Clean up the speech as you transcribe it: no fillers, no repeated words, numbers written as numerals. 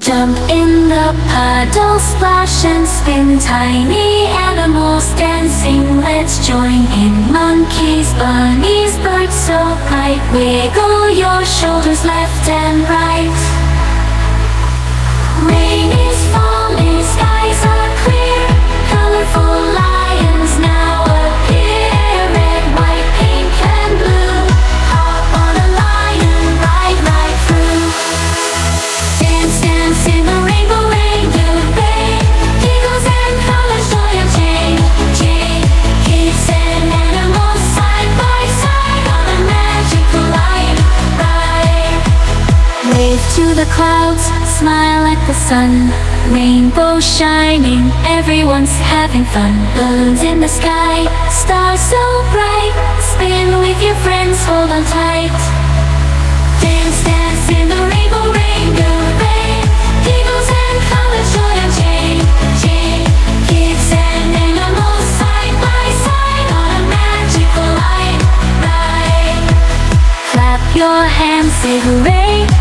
Jump in the puddle, splash and spin. Tiny animals dancing, let's join in. Monkeys, bunnies, birds so bright. Wiggle your shoulders left and right. Rain is falling, skies are clear. Colorful lions now appear. Red, white, pink and blue. Hop on a lion, ride right through. Dance, dance in the rainbow rain. You bay, giggles and colors, joy and change. Kids and animals side by side on a magical lion ride. Wave to the clouds, smile at the sun. Rainbow shining, everyone's having fun. Balloons in the sky, stars so bright. Spin with your friends, hold on tight. Dance, dance in the rainbow rain. Rain, giggles and colors, joy and change. Kids and animals side by side on a magical light ride. Clap your hands, say hooray.